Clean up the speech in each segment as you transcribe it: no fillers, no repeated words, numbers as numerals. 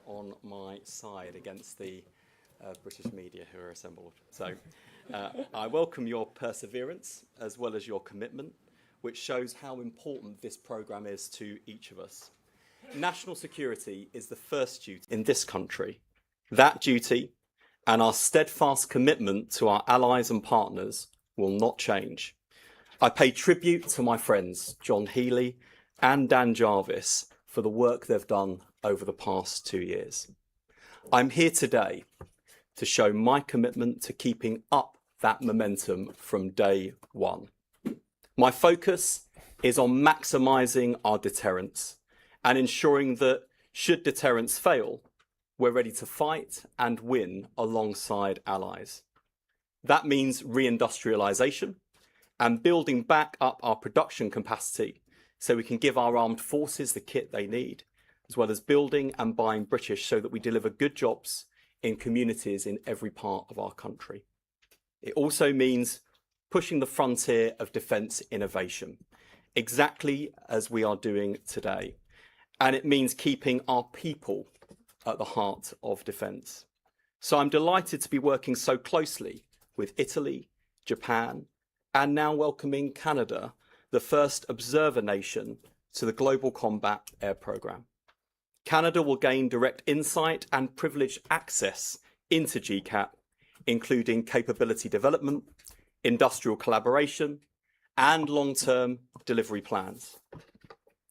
on my side against the British media who are assembled. So I welcome your perseverance as well as your commitment, which shows how important this programme is to each of us. National security is the first duty in this country. That duty and our steadfast commitment to our allies and partners will not change. I pay tribute to my friends, John Healey and Dan Jarvis, for the work they've done over the past 2 years. I'm here today to show my commitment to keeping up that momentum from day one. My focus is on maximising our deterrence and ensuring that, should deterrence fail, we're ready to fight and win alongside allies. That means reindustrialisation and building back up our production capacity so we can give our armed forces the kit they need, as well as building and buying British so that we deliver good jobs in communities in every part of our country. It also means pushing the frontier of defence innovation, exactly as we are doing today. And it means keeping our people at the heart of defence. So I'm delighted to be working so closely with Italy, Japan, and now welcoming Canada, the first observer nation to the Global Combat Air Programme. Canada will gain direct insight and privileged access into GCAP, including capability development, industrial collaboration, and long-term delivery plans.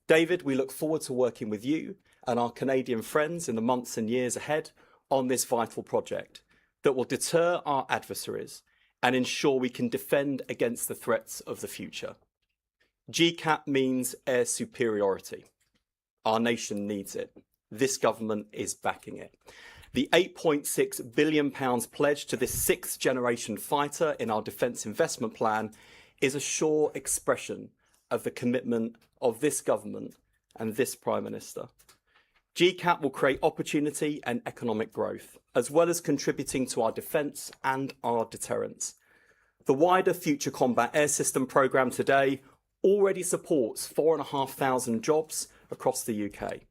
David, we look forward to working with you and our Canadian friends in the months and years ahead on this vital project that will deter our adversaries and ensure we can defend against the threats of the future. GCAP means air superiority. Our nation needs it. This government is backing it. The £8.6 billion pledge to this sixth generation fighter in our defence investment plan is a sure expression of the commitment of this government and this Prime Minister. GCAP will create opportunity and economic growth, as well as contributing to our defence and our deterrence. The wider Future Combat Air System programme today already supports 4,500 jobs across the UK,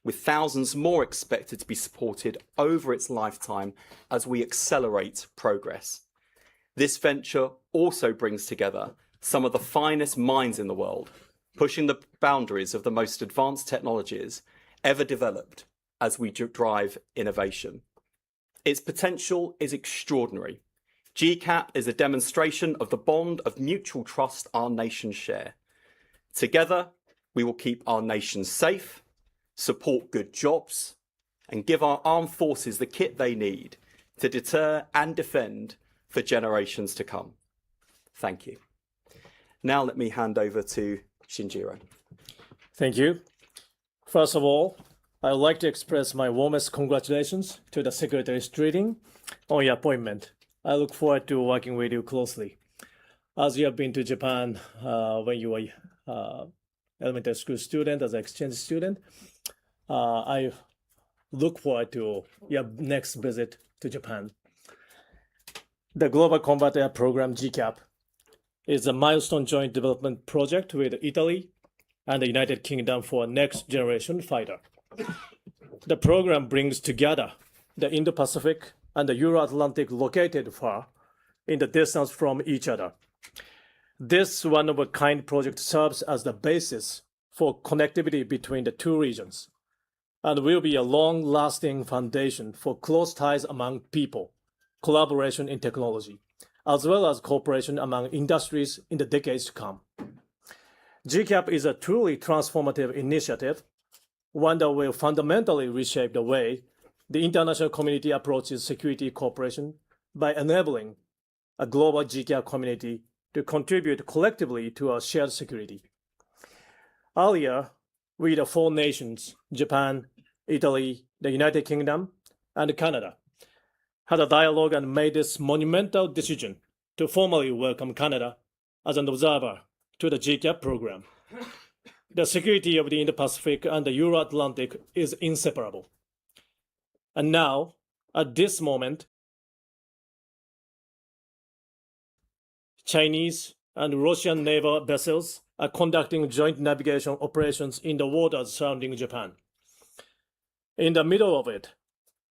with thousands more expected to be supported over its lifetime as we accelerate progress. This venture also brings together some of the finest minds in the world, pushing the boundaries of the most advanced technologies ever developed as we drive innovation. Its potential is extraordinary. GCAP is a demonstration of the bond of mutual trust our nations share. Together, we will keep our nation safe, support good jobs, and give our armed forces the kit they need to deter and defend for generations to come. Thank you. Now let me hand over to Shinjiro. Thank you. First of all, I would like to express my warmest congratulations to the Secretary Streeting on your appointment. I look forward to working with you closely. As you have been to Japan when you were elementary school student, as an exchange student, I look forward to your next visit to Japan. The Global Combat Air Programme, GCAP, is a milestone joint development project with Italy and the United Kingdom for a next-generation fighter. The program brings together the Indo-Pacific and the Euro-Atlantic located far in the distance from each other. This one-of-a-kind project serves as the basis for connectivity between the two regions and will be a long-lasting foundation for close ties among people, collaboration in technology, as well as cooperation among industries in the decades to come. GCAP is a truly transformative initiative, one that will fundamentally reshape the way the international community approaches security cooperation by enabling a global GCAP community to contribute collectively to our shared security. Earlier, we, the four nations, Japan, Italy, the United Kingdom, and Canada, had a dialogue and made this monumental decision to formally welcome Canada as an observer to the GCAP program. The security of the Indo-Pacific and the Euro-Atlantic is inseparable. And now, at this moment, Chinese and Russian naval vessels are conducting joint navigation operations in the waters surrounding Japan. In the middle of it,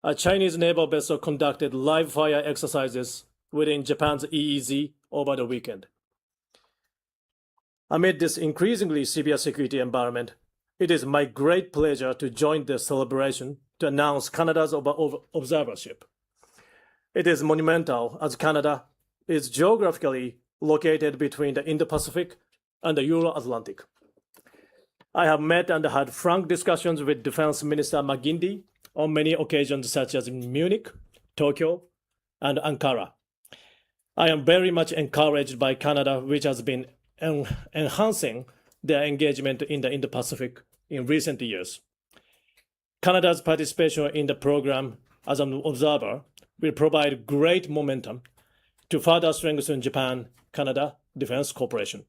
a Chinese naval vessel conducted live fire exercises within Japan's EEZ over the weekend. Amid this increasingly severe security environment, it is my great pleasure to join this celebration to announce Canada's observership. It is monumental as Canada is geographically located between the Indo-Pacific and the Euro-Atlantic. I have met and had frank discussions with Defense Minister McGuinty on many occasions such as in Munich, Tokyo, and Ankara. I am very much encouraged by Canada, which has been enhancing their engagement in the Indo-Pacific in recent years. Canada's participation in the program as an observer will provide great momentum to further strengthen Japan-Canada defense cooperation.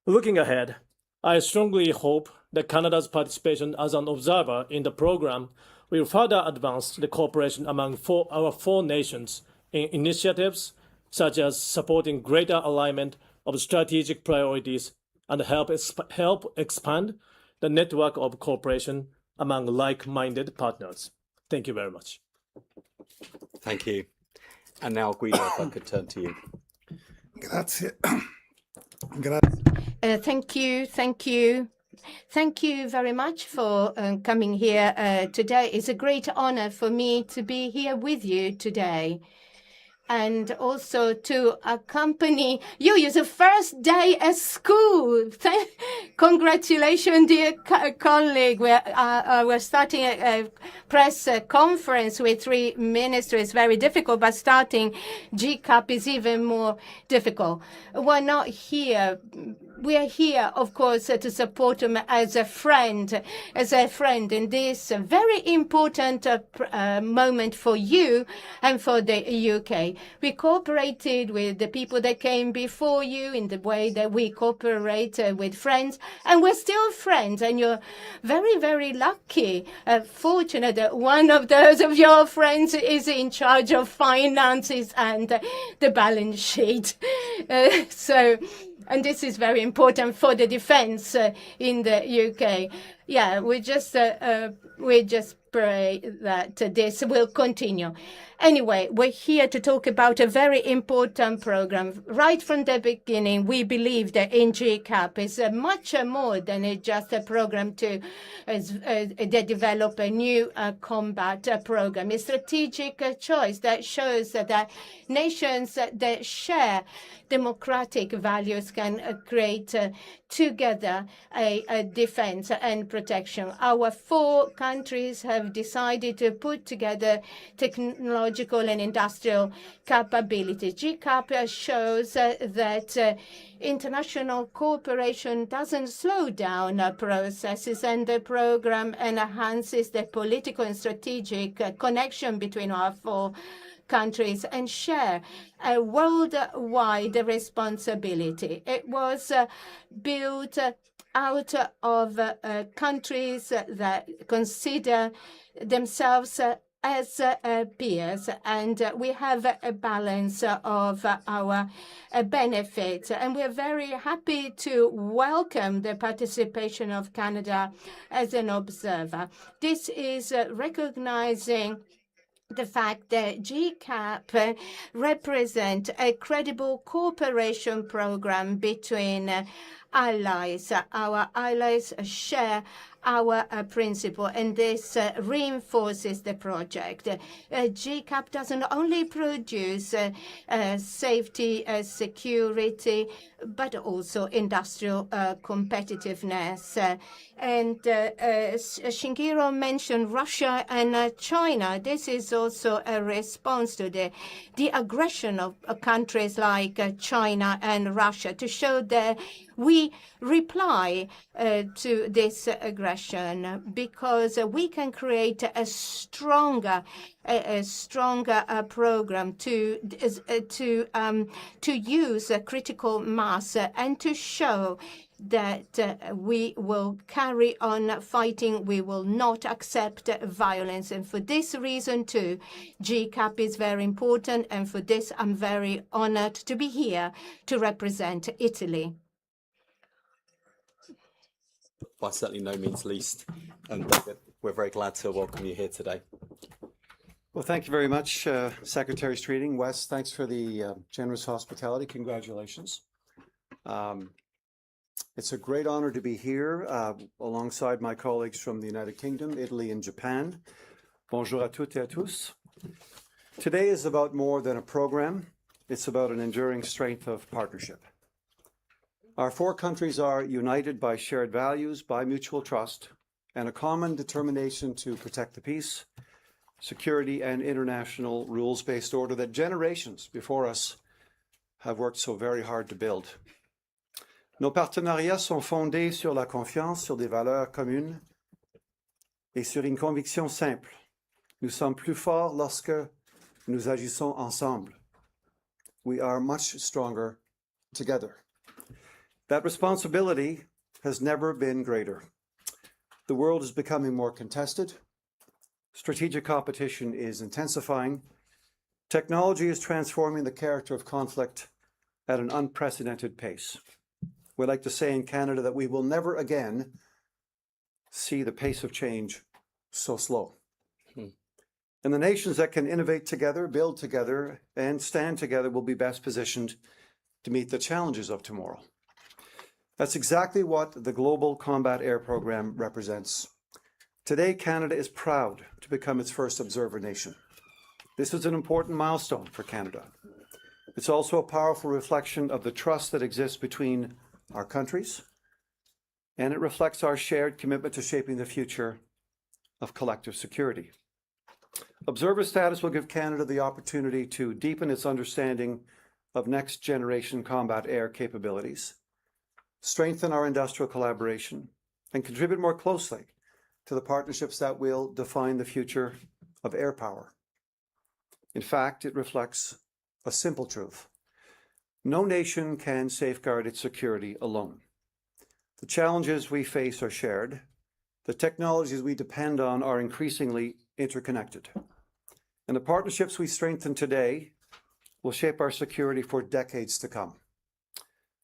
Looking ahead, I strongly hope that Canada's participation as an observer in the program will further advance the cooperation among our four nations in initiatives such as supporting greater alignment of strategic priorities and help expand the network of cooperation among like-minded partners. Thank you very much. Thank you. And now, Guido, if I could turn to you. Grazie. Thank you very much for coming here today. It's a great honor for me to be here with you today. And also to accompany you. It's the first day at school. Congratulations, dear colleague. We're starting a press conference with 3 ministers. Very difficult, but starting GCAP is even more difficult. We're not here. We are here, of course, to support him as a friend in this very important moment for you and for the UK. We cooperated with the people that came before you in the way that we cooperate with friends, and we're still friends, and you're very, very lucky, fortunate that one of those of your friends is in charge of finances and the balance sheet. And this is very important for the defense in the UK. Yeah, we just pray that this will continue. Anyway, we're here to talk about a very important program. Right from the beginning, we believe that in GCAP is much more than just a program to develop a new combat program. It's a strategic choice that shows that nations that share democratic values can create together a defense and protection. Our 4 countries have decided to put together technological and industrial capability. GCAP shows that international cooperation doesn't slow down processes, and the program enhances the political and strategic connection between our 4 countries and share a worldwide responsibility. It was built out of countries that consider themselves as peers, and we have a balance of our benefits. And we're very happy to welcome the participation of Canada as an observer. This is recognizing the fact that GCAP represents a credible cooperation program between allies. Our allies share our principle, and this reinforces the project. GCAP doesn't only produce safety, security, but also industrial competitiveness. And Shinjiro mentioned Russia and China. This is also a response to the aggression of countries like China and Russia, to show that we reply to this aggression, because we can create a stronger program to use critical mass and to show that we will carry on fighting. We will not accept violence. And for this reason, too, GCAP is very important. And for this, I'm very honored to be here to represent Italy. By certainly no means least, David, we're very glad to welcome you here today. Well, thank you very much, Secretary Streeting. Wes, thanks for the generous hospitality. Congratulations. It's a great honor to be here alongside my colleagues from the United Kingdom, Italy, and Japan. Bonjour à toutes et à tous. Today is about more than a program. It's about an enduring strength of partnership. Our four countries are united by shared values, by mutual trust, and a common determination to protect the peace, security, and international rules-based order that generations before us have worked so very hard to build. Nos partenariats sont fondés sur la confiance, sur des valeurs communes et sur une conviction simple. Nous sommes plus forts lorsque nous agissons ensemble. We are much stronger together. That responsibility has never been greater. The world is becoming more contested. Strategic competition is intensifying. Technology is transforming the character of conflict at an unprecedented pace. We like to say in Canada that we will never again see the pace of change so slow. And the nations that can innovate together, build together, and stand together will be best positioned to meet the challenges of tomorrow. That's exactly what the Global Combat Air Program represents. Today, Canada is proud to become its first observer nation. This is an important milestone for Canada. It's also a powerful reflection of the trust that exists between our countries, and it reflects our shared commitment to shaping the future of collective security. Observer status will give Canada the opportunity to deepen its understanding of next-generation combat air capabilities, strengthen our industrial collaboration, and contribute more closely to the partnerships that will define the future of air power. In fact, it reflects a simple truth. No nation can safeguard its security alone. The challenges we face are shared. The technologies we depend on are increasingly interconnected. And the partnerships we strengthen today will shape our security for decades to come.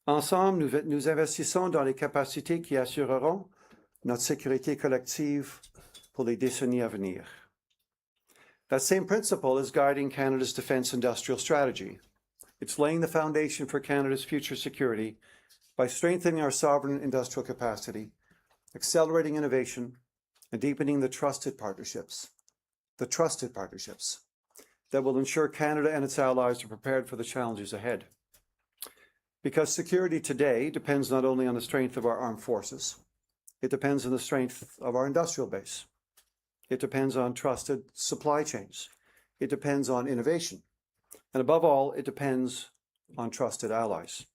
Ensemble, nous investissons dans les capacités qui assureront notre sécurité collective pour les décennies à venir. That same principle is guiding Canada's defence industrial strategy. It's laying the foundation for Canada's future security by strengthening our sovereign industrial capacity, accelerating innovation, and deepening the trusted partnerships that will ensure Canada and its allies are prepared for the challenges ahead. Because security today depends not only on the strength of our armed forces, it depends on the strength of our industrial base. It depends on trusted supply chains. It depends on innovation. And above all, it depends on trusted allies.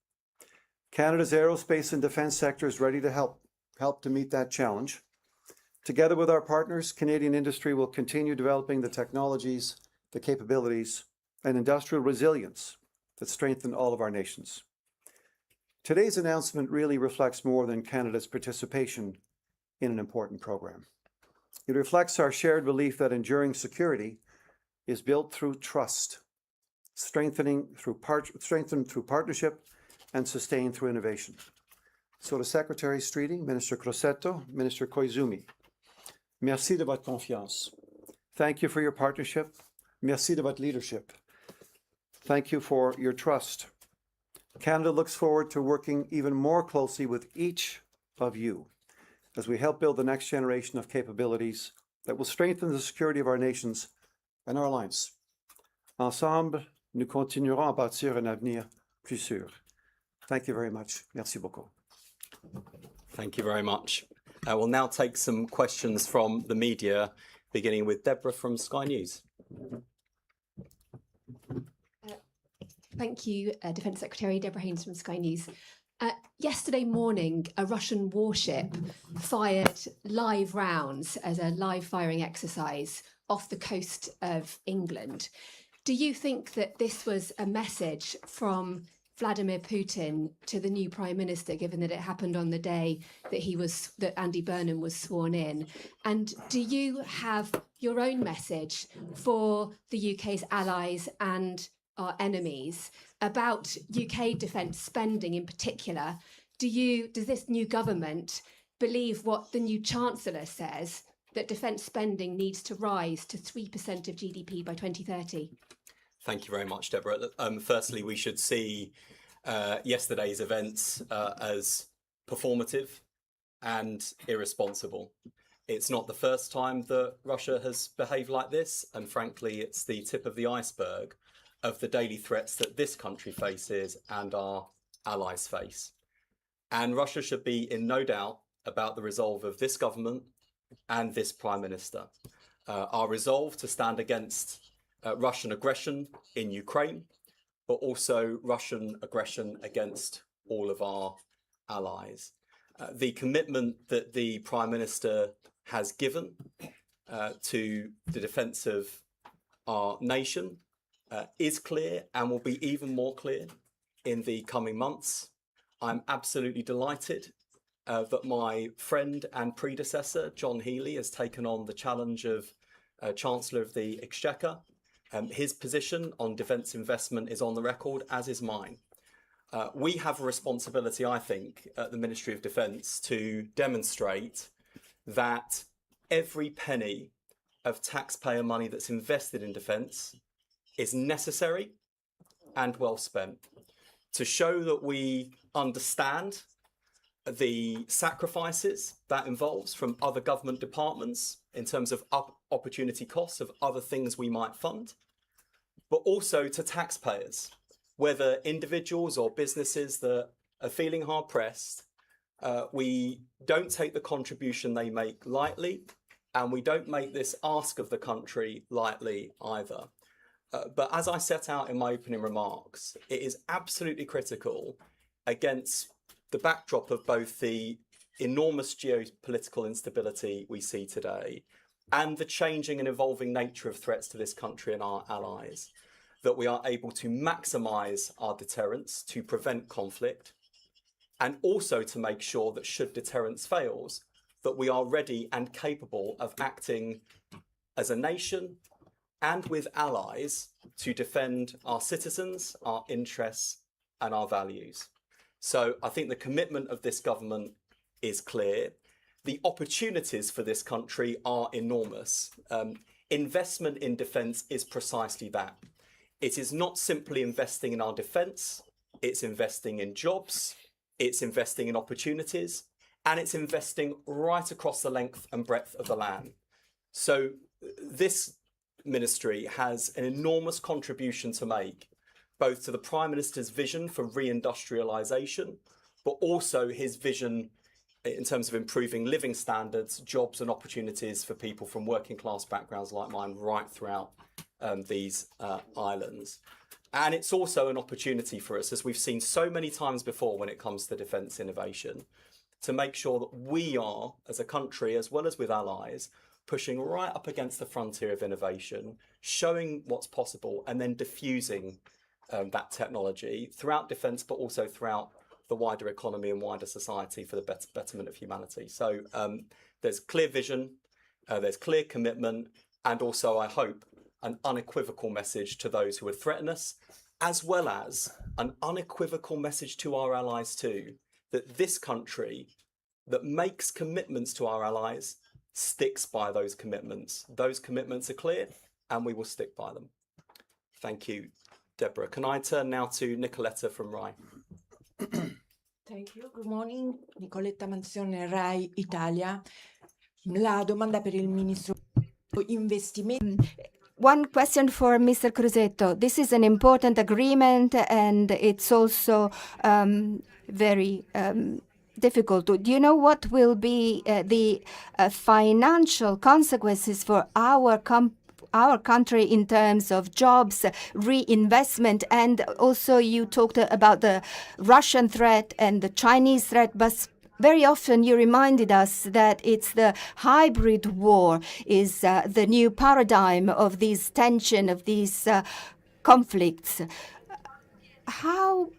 Canada's aerospace and defence sector is ready to help to meet that challenge. Together with our partners, Canadian industry will continue developing the technologies, the capabilities, and industrial resilience that strengthen all of our nations. Today's announcement really reflects more than Canada's participation in an important program. It reflects our shared belief that enduring security is built through trust, strengthened through partnership, and sustained through innovation. So to Secretary Streeting, Minister Crosetto, Minister Koizumi, merci de votre confiance. Thank you for your partnership. Merci de votre leadership. Thank you for your trust. Canada looks forward to working even more closely with each of you as we help build the next generation of capabilities that will strengthen the security of our nations and our alliance. Ensemble, nous continuerons à bâtir un avenir plus sûr. Thank you very much. Merci beaucoup. Thank you very much. We'll now take some questions from the media, beginning with Deborah from Sky News. Thank you, Defence Secretary Deborah Haynes from Sky News. Yesterday morning, a Russian warship fired live rounds as a live firing exercise off the coast of England. Do you think that this was a message from Vladimir Putin to the new Prime Minister, given that it happened on the day that Andy Burnham was sworn in? And do you have your own message for the UK's allies and our enemies about UK defence spending in particular? Does this new government believe what the new Chancellor says, that defence spending needs to rise to 3% of GDP by 2030? Thank you very much, Deborah. Firstly, we should see yesterday's events as performative and irresponsible. It's not the first time that Russia has behaved like this, and frankly, it's the tip of the iceberg of the daily threats that this country faces and our allies face. And Russia should be in no doubt about the resolve of this government and this Prime Minister. Our resolve to stand against Russian aggression in Ukraine, but also Russian aggression against all of our allies. The commitment that the Prime Minister has given to the defence of our nation is clear and will be even more clear in the coming months. I'm absolutely delighted that my friend and predecessor, John Healey, has taken on the challenge of Chancellor of the Exchequer. His position on defence investment is on the record, as is mine. We have a responsibility, I think, at the Ministry of Defence to demonstrate that every penny of taxpayer money that's invested in defence is necessary and well spent. To show that we understand the sacrifices that involves from other government departments in terms of opportunity costs of other things we might fund, but also to taxpayers, whether individuals or businesses that are feeling hard pressed. We don't take the contribution they make lightly, and we don't make this ask of the country lightly either. But as I set out in my opening remarks, it is absolutely critical against the backdrop of both the enormous geopolitical instability we see today and the changing and evolving nature of threats to this country and our allies, that we are able to maximise our deterrence to prevent conflict, and also to make sure that should deterrence fails, that we are ready and capable of acting as a nation and with allies to defend our citizens, our interests and our values. So I think the commitment of this government is clear. The opportunities for this country are enormous. Investment in defence is precisely that. It is not simply investing in our defence, it's investing in jobs, it's investing in opportunities, and it's investing right across the length and breadth of the land. So this ministry has an enormous contribution to make, both to the Prime Minister's vision for reindustrialisation, but also his vision in terms of improving living standards, jobs and opportunities for people from working class backgrounds like mine right throughout these islands. And it's also an opportunity for us, as we've seen so many times before when it comes to defence innovation, to make sure that we are, as a country, as well as with allies, pushing right up against the frontier of innovation, showing what's possible, and then diffusing that technology throughout defence, but also throughout the wider economy and wider society for the betterment of humanity. So there's clear vision, there's clear commitment, and also, I hope, an unequivocal message to those who would threaten us, as well as an unequivocal message to our allies too, that this country that makes commitments to our allies sticks by those commitments. Those commitments are clear and we will stick by them. Thank you, Deborah. Can I turn now to Nicoletta from RAI? Thank you. Good morning. Nicoletta Manzione, RAI Italia. La domanda per il Ministro Investimenti. One question for Mr. Crosetto. This is an important agreement and it's also very difficult. Do you know what will be the financial consequences for our country in terms of jobs, reinvestment, and also you talked about the Russian threat and the Chinese threat, but very often you reminded us that it's the hybrid war is the new paradigm of this tension, of these conflicts. How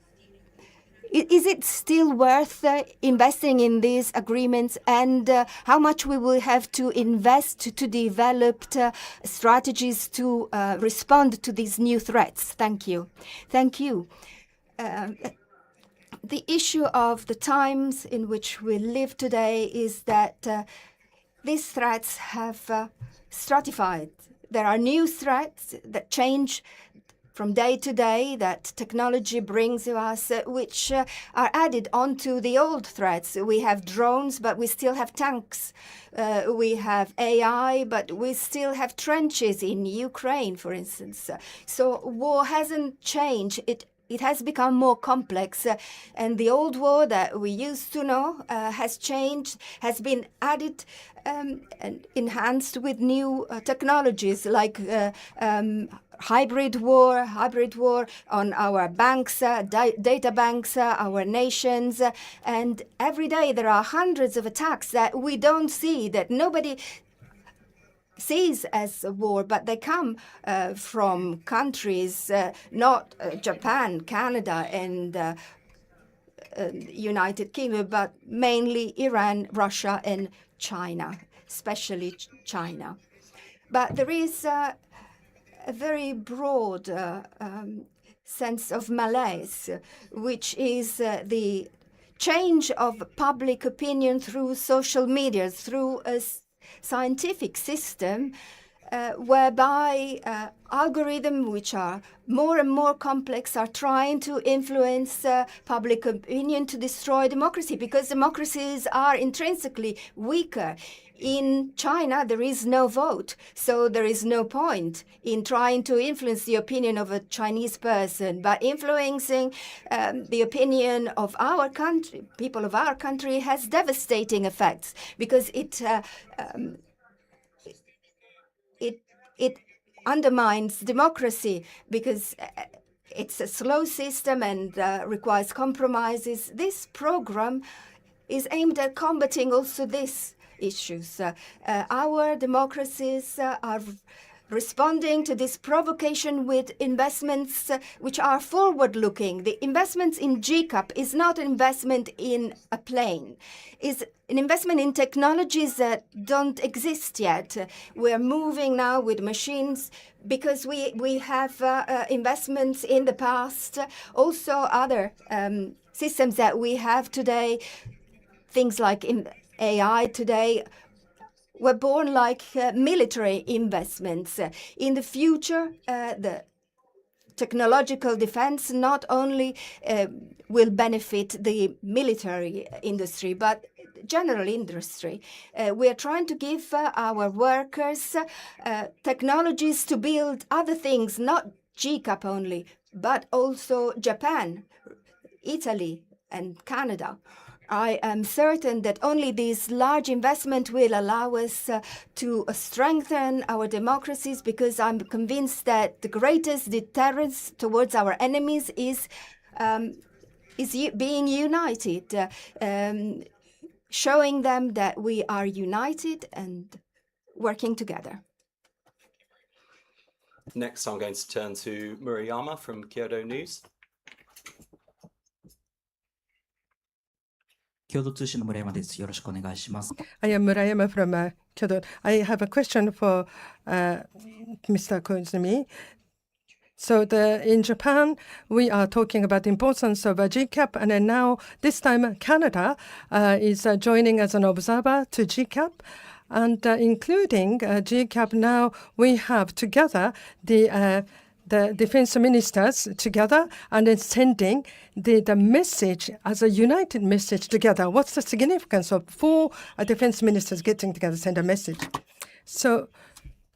is it still worth investing in these agreements, and how much we will have to invest to develop strategies to respond to these new threats? Thank you. Thank you. The issue of the times in which we live today is that these threats have stratified. There are new threats that change from day to day that technology brings to us, which are added onto the old threats. We have drones, but we still have tanks. We have AI, but we still have trenches in Ukraine, for instance. So war hasn't changed. It has become more complex, and the old war that we used to know has changed, has been added and enhanced with new technologies like hybrid war on our banks, data banks, our nations. And every day there are hundreds of attacks that we don't see, that nobody sees as a war, but they come from countries, not Japan, Canada, and United Kingdom, but mainly Iran, Russia, and China, especially China. But there is a very broad sense of malaise, which is the change of public opinion through social media, through a scientific system whereby algorithms, which are more and more complex, are trying to influence public opinion to destroy democracy, because democracies are intrinsically weaker. In China, there is no vote, so there is no point in trying to influence the opinion of a Chinese person. But influencing the opinion of our country, people of our country, has devastating effects, because it undermines democracy, because it's a slow system and requires compromises. This program is aimed at combating also these issues. Our democracies are responding to this provocation with investments which are forward-looking. The investments in GCAP is not an investment in a plane. It's an investment in technologies that don't exist yet. We're moving now with machines because we have investments in the past. Also other systems that we have today, things like in AI today, were born like military investments. In the future, the technological defense not only will benefit the military industry, but general industry. We are trying to give our workers technologies to build other things, not GCAP only, but also Japan, Italy, and Canada. I am certain that only this large investment will allow us to strengthen our democracies, because I'm convinced that the greatest deterrence towards our enemies is being united, showing them that we are united and working together. Next, I'm going to turn to Murayama from Kyodo News. I am Murayama from Kyodo. I have a question for Mr. Koizumi. So in Japan, we are talking about the importance of GCAP, and then now this time Canada is joining as an observer to GCAP. And including GCAP, now we have together the defense ministers together and then sending the message as a united message together. What's the significance of 4 defense ministers getting together to send a message? So,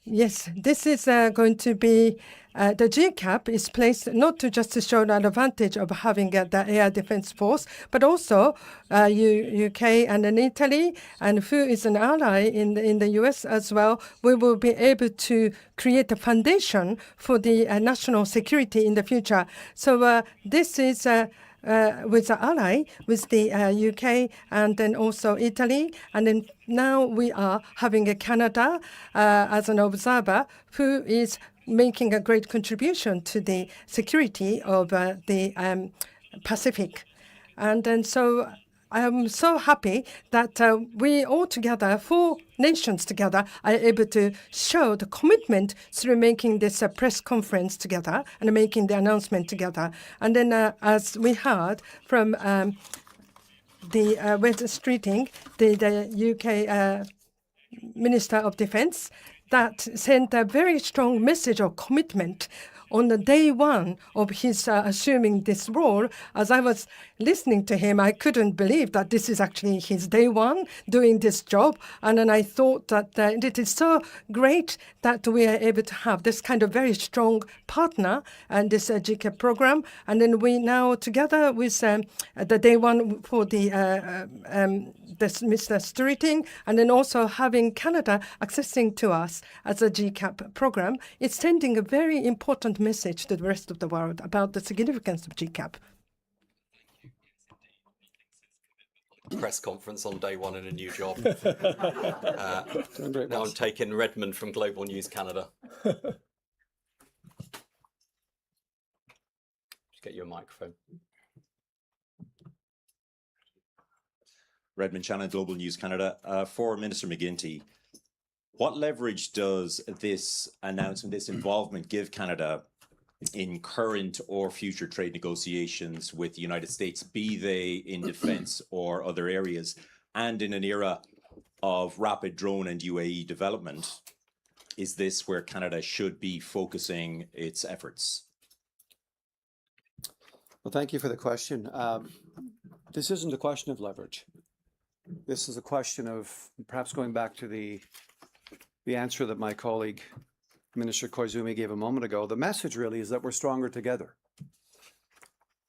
yes, this is going to be the GCAP is placed not to just to show the advantage of having the air defense force, but also UK and then Italy, and who is an ally in the US as well. We will be able to create a foundation for the national security in the future. So this is with the ally, with the UK and then also Italy. And then now we are having a Canada as an observer who is making a great contribution to the security of the Pacific. And then so I am so happy that we all together, 4 nations together, are able to show the commitment through making this press conference together and making the announcement together. And then as we heard from the West Streeting, the UK Minister of Defense that sent a very strong message of commitment on the day one of his assuming this role. As I was listening to him, I couldn't believe that this is actually his day one doing this job. And then I thought that it is so great that we are able to have this kind of very strong partner and this GCAP program. And then we now together with the day one for the this Mr. Sturting, and then also having Canada accessing to us as a GCAP program, it's sending a very important message to the rest of the world about the significance of GCAP. Press conference on day one in a new job. Now I'm taking Redmond from Global News Canada. Just get you a microphone. Redmond Shannon, Global News Canada. For Minister McGuinty, what leverage does this announcement, this involvement give Canada in current or future trade negotiations with the United States, be they in defence or other areas, and in an era of rapid drone and UAE development? Is this where Canada should be focusing its efforts? Well, thank you for the question. This isn't a question of leverage. This is a question of perhaps going back to the answer that my colleague, Minister Koizumi, gave a moment ago. The message really is that we're stronger together.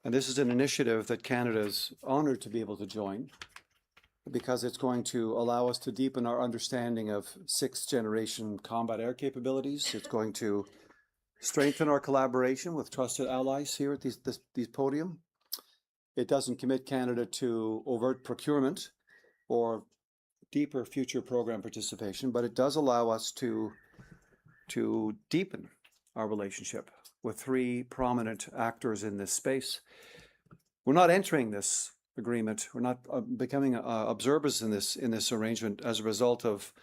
And this is an initiative that Canada is honored to be able to join because it's going to allow us to deepen our understanding of sixth-generation combat air capabilities. It's going to strengthen our collaboration with trusted allies here at these podium. It doesn't commit Canada to overt procurement or deeper future program participation, but it does allow us to deepen our relationship with three prominent actors in this space. We're not entering this agreement. We're not becoming observers in this arrangement as a result of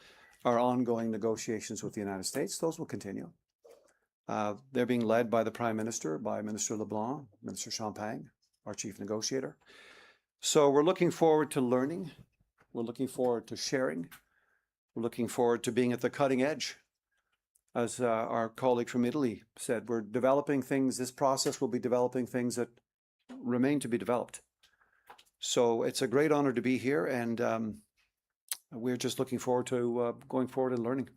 our ongoing negotiations with the United States. Those will continue. They're being led by the Prime Minister, by Minister LeBlanc, Minister Champagne, our chief negotiator. So we're looking forward to learning. We're looking forward to sharing. We're looking forward to being at the cutting edge. As our colleague from Italy said, we're developing things. This process will be developing things that remain to be developed. So it's a great honor to be here, and we're just looking forward to going forward and learning.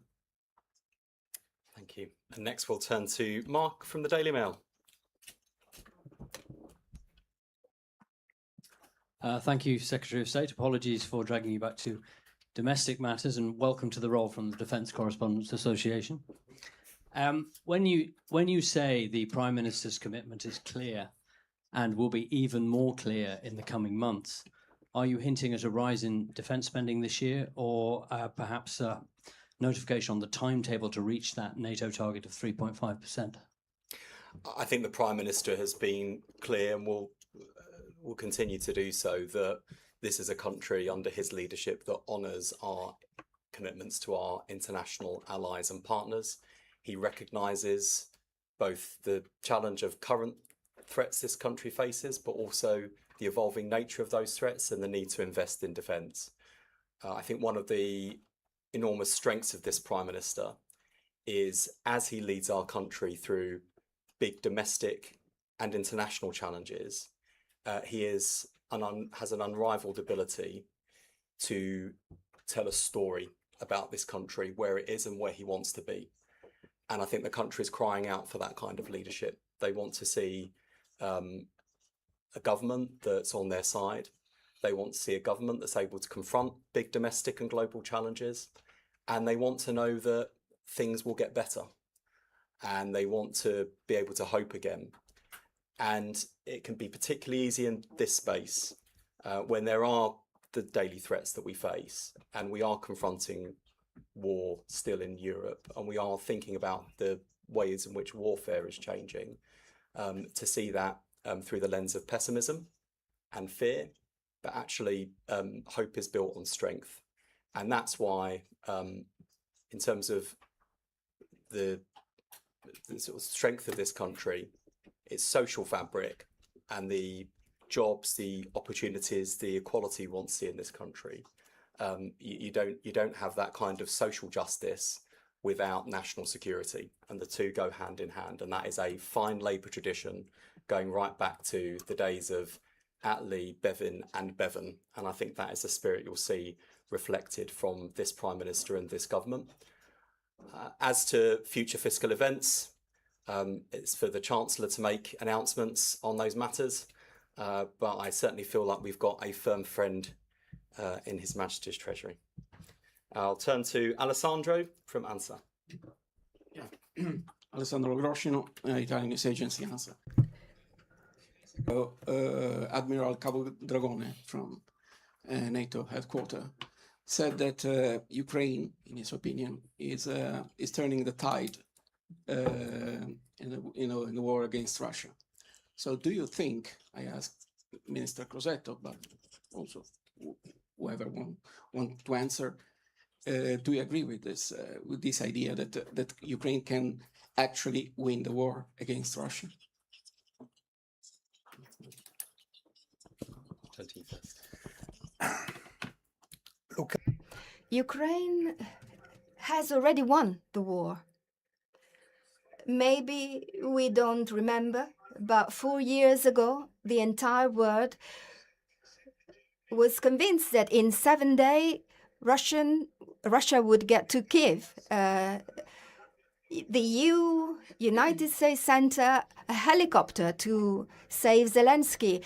Thank you. And next we'll turn to Mark from the Daily Mail. Thank you, Secretary of State. Apologies for dragging you back to domestic matters, and welcome to the role from the Defence Correspondents Association. When you say the Prime Minister's commitment is clear and will be even more clear in the coming months, are you hinting at a rise in defence spending this year, or perhaps a notification on the timetable to reach that NATO target of 3.5%? I think the Prime Minister has been clear and will continue to do so that this is a country under his leadership that honours our commitments to our international allies and partners. He recognises both the challenge of current threats this country faces, but also the evolving nature of those threats and the need to invest in defence. I think one of the enormous strengths of this Prime Minister is, as he leads our country through big domestic and international challenges, he has an unrivaled ability to tell a story about this country, where it is and where he wants to be. And I think the country is crying out for that kind of leadership. They want to see a government that's on their side. They want to see a government that's able to confront big domestic and global challenges. And they want to know that things will get better. And they want to be able to hope again. And it can be particularly easy in this space when there are the daily threats that we face, and we are confronting war still in Europe, and we are thinking about the ways in which warfare is changing, to see that through the lens of pessimism and fear, but actually hope is built on strength. And that's why, in terms of the sort of strength of this country, its social fabric and the jobs, the opportunities, the equality we want to see in this country, you don't have that kind of social justice without national security, and the two go hand in hand. And that is a fine Labour tradition going right back to the days of Attlee, Bevin and Bevan. And I think that is the spirit you'll see reflected from this Prime Minister and this government. As to future fiscal events, it's for the Chancellor to make announcements on those matters, but I certainly feel like we've got a firm friend in His Majesty's Treasury. I'll turn to Alessandro from ANSA. Alessandro Groscino, Italian News Agency, ANSA. Admiral Cabo Dragone from NATO headquarters said that Ukraine, in his opinion, is turning the tide in the war against Russia. So, do you think? I asked Minister Crosetto, but also whoever want to answer. Do you agree with this idea that Ukraine can actually win the war against Russia? Look, Ukraine has already won the war. Maybe we don't remember, but 4 years ago, the entire world was convinced that in 7 days, Russia would get to Kiev. The United States sent a helicopter to save Zelensky.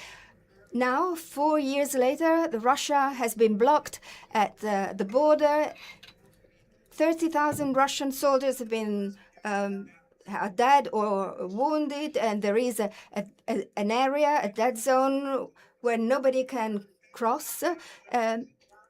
Now, 4 years later, Russia has been blocked at the border. 30,000 Russian soldiers have been are dead or wounded, and there is an area, a dead zone, where nobody can cross.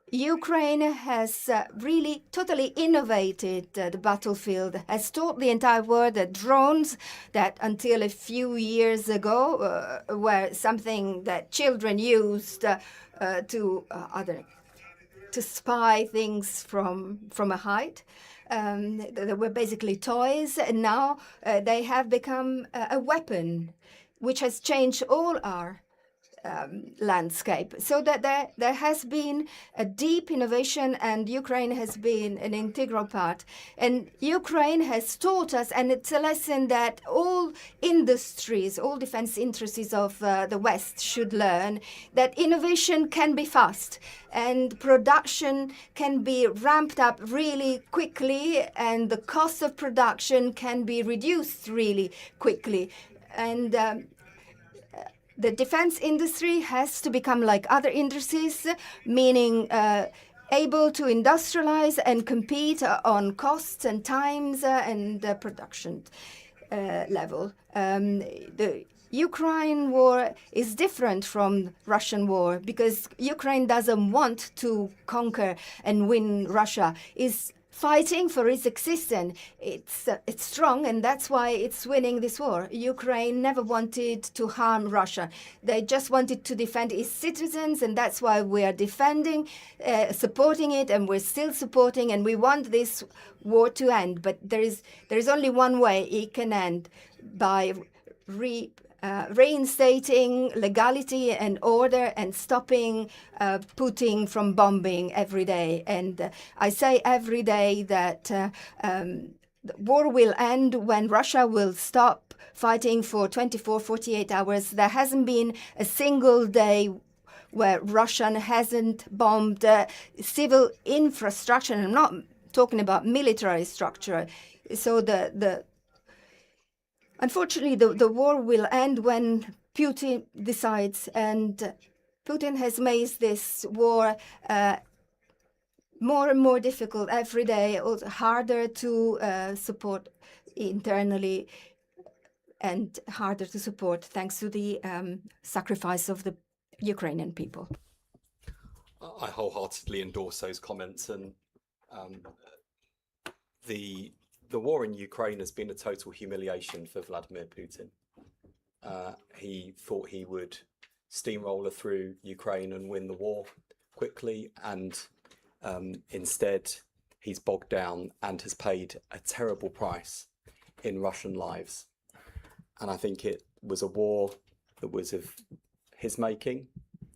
Ukraine has really totally innovated the battlefield, has taught the entire world that drones that until a few years ago were something that children used to spy things from a height. They were basically toys, and now they have become a weapon, which has changed all our landscape, so that there has been a deep innovation, and Ukraine has been an integral part. And Ukraine has taught us, and it's a lesson that all industries, all defense industries of the West should learn, that innovation can be fast and production can be ramped up really quickly, and the cost of production can be reduced really quickly. And the defense industry has to become like other industries, meaning able to industrialize and compete on costs and times and production level. The Ukraine war is different from Russian war because Ukraine doesn't want to conquer and win Russia. It's fighting for its existence. It's strong, and that's why it's winning this war. Ukraine never wanted to harm Russia. They just wanted to defend its citizens, and that's why we are defending, supporting it, and we're still supporting, and we want this war to end. But there is only one way it can end, by reinstating legality and order and stopping Putin from bombing every day. And I say every day that the war will end when Russia will stop fighting for 24, 48 hours. There hasn't been a single day where Russia hasn't bombed civil infrastructure. And I'm not talking about military structure. So unfortunately, the war will end when Putin decides, and Putin has made this war more and more difficult every day, also harder to support internally, and harder to support thanks to the sacrifice of the Ukrainian people. I wholeheartedly endorse those comments, and the war in Ukraine has been a total humiliation for Vladimir Putin. He thought he would steamroller through Ukraine and win the war quickly, and instead he's bogged down and has paid a terrible price in Russian lives. And I think it was a war that was of his making,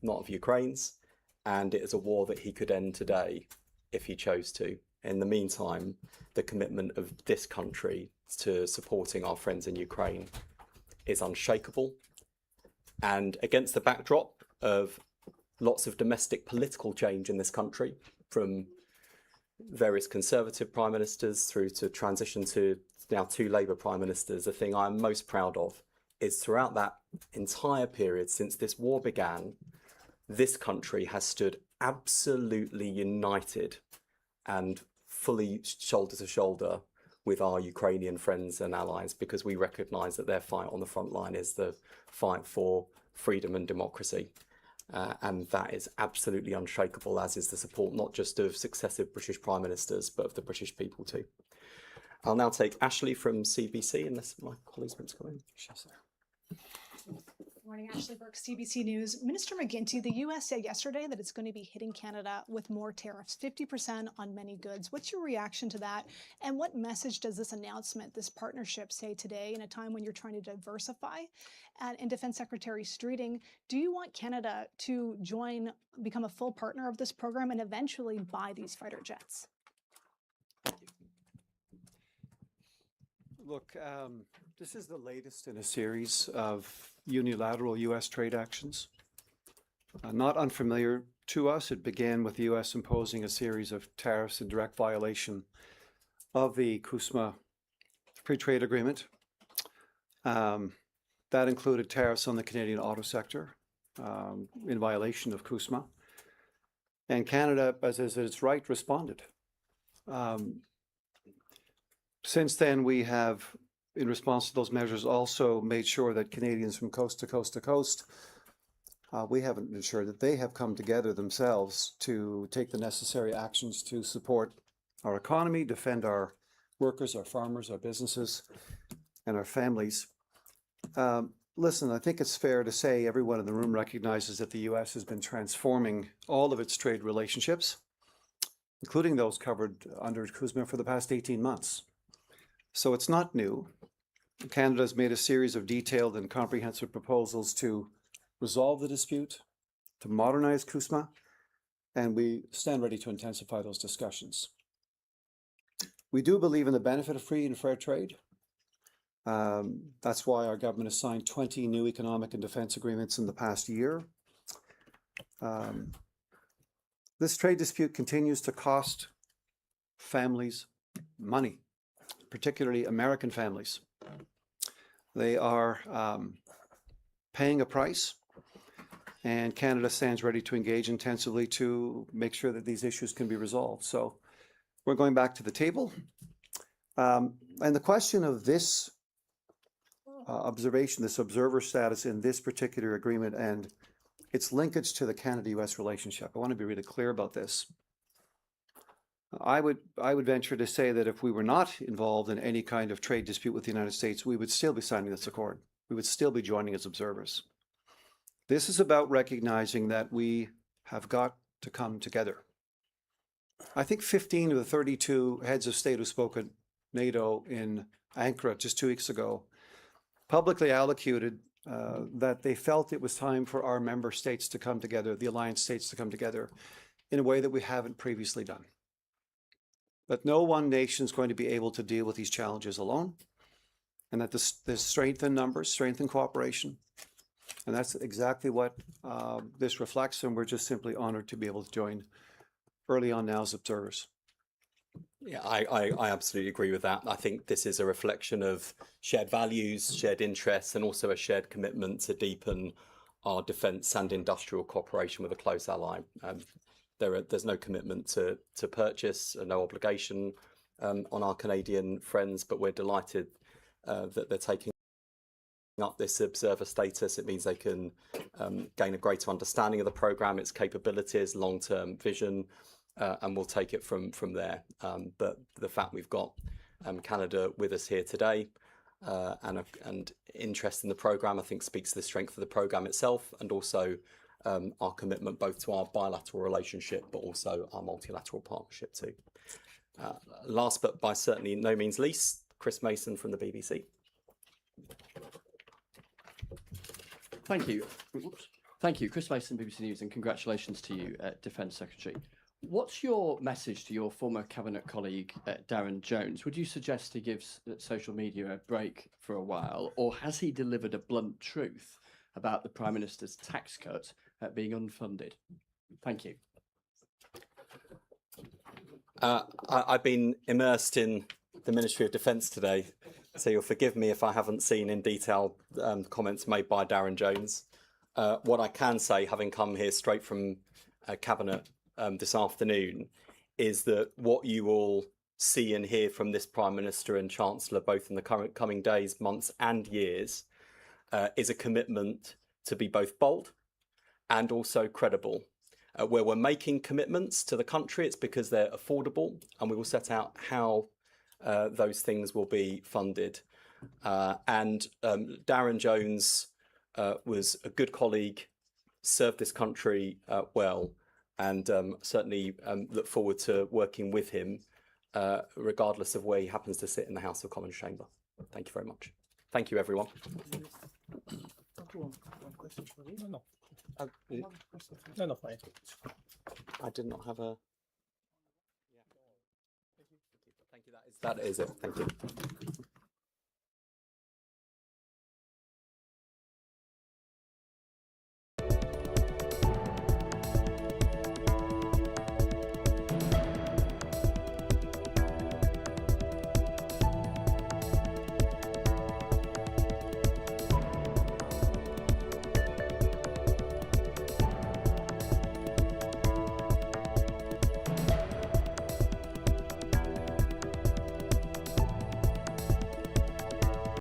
not of Ukraine's, and it is a war that he could end today if he chose to. In the meantime, the commitment of this country to supporting our friends in Ukraine is unshakable. And against the backdrop of lots of domestic political change in this country, from various Conservative prime ministers through to transition to now 2 Labour prime ministers, the thing I'm most proud of is throughout that entire period since this war began, this country has stood absolutely united and fully shoulder to shoulder with our Ukrainian friends and allies, because we recognise that their fight on the front line is the fight for freedom and democracy. And that is absolutely unshakable, as is the support not just of successive British prime ministers, but of the British people too. I'll now take Ashley from CBC, unless my colleagues want to come in. She's there. Good morning, Ashley Burke, CBC News. Minister McGuinty, the U.S. said yesterday that it's going to be hitting Canada with more tariffs, 50% on many goods. What's your reaction to that? And what message does this announcement, this partnership say today in a time when you're trying to diversify? And Defense Secretary Streeting, do you want Canada to become a full partner of this program and eventually buy these fighter jets? Look, this is the latest in a series of unilateral U.S. trade actions. Not unfamiliar to us, it began with the U.S. imposing a series of tariffs in direct violation of the CUSMA Free Trade Agreement. That included tariffs on the Canadian auto sector in violation of CUSMA. And Canada, as is its right, responded. Since then, we have, in response to those measures, also made sure that Canadians from coast to coast to coast, we haven't ensured that they have come together themselves to take the necessary actions to support our economy, defend our workers, our farmers, our businesses, and our families. Listen, I think it's fair to say everyone in the room recognizes that the U.S. has been transforming all of its trade relationships, including those covered under CUSMA for the past 18 months. So it's not new. Canada has made a series of detailed and comprehensive proposals to resolve the dispute, to modernize CUSMA, and we stand ready to intensify those discussions. We do believe in the benefit of free and fair trade. That's why our government has signed 20 new economic and defense agreements in the past year. This trade dispute continues to cost families money, particularly American families. They are paying a price, and Canada stands ready to engage intensively to make sure that these issues can be resolved. So we're going back to the table. And the question of this observation, this observer status in this particular agreement and its linkage to the Canada-US relationship, I want to be really clear about this. I would venture to say that if we were not involved in any kind of trade dispute with the United States, we would still be signing this accord. We would still be joining as observers. This is about recognizing that we have got to come together. I think 15 of the 32 heads of state who spoke at NATO in Ankara just 2 weeks ago publicly allocated that they felt it was time for our member states to come together, the alliance states to come together in a way that we haven't previously done. But no one nation is going to be able to deal with these challenges alone, and that there's strength in numbers, strength in cooperation, and that's exactly what this reflects, and we're just simply honored to be able to join early on now as observers. Yeah, I absolutely agree with that. I think this is a reflection of shared values, shared interests, and also a shared commitment to deepen our defence and industrial cooperation with a close ally. There's no commitment to purchase, no obligation on our Canadian friends, but we're delighted that they're taking up this observer status. It means they can gain a greater understanding of the programme, its capabilities, long-term vision, and we'll take it from there. But the fact we've got Canada with us here today and interest in the programme, I think speaks to the strength of the programme itself, and also our commitment both to our bilateral relationship, but also our multilateral partnership too. Last but by certainly no means least, Chris Mason from the BBC. Thank you. Oops. Thank you. Chris Mason, BBC News, and congratulations to you, Defence Secretary. What's your message to your former Cabinet colleague, Darren Jones? Would you suggest he gives social media a break for a while, or has he delivered a blunt truth about the Prime Minister's tax cut being unfunded? Thank you. I've been immersed in the Ministry of Defence today, so you'll forgive me if I haven't seen in detail comments made by Darren Jones. What I can say, having come here straight from Cabinet this afternoon, is that what you will see and hear from this Prime Minister and Chancellor, both in the coming days, months and years, is a commitment to be both bold and also credible. Where we're making commitments to the country, it's because they're affordable, and we will set out how those things will be funded. Darren Jones was a good colleague, served this country well, and certainly look forward to working with him, regardless of where he happens to sit in the House of Commons chamber. Thank you very much. Thank you, everyone. No, fine. I did not have a... Thank you. That is it. Thank you.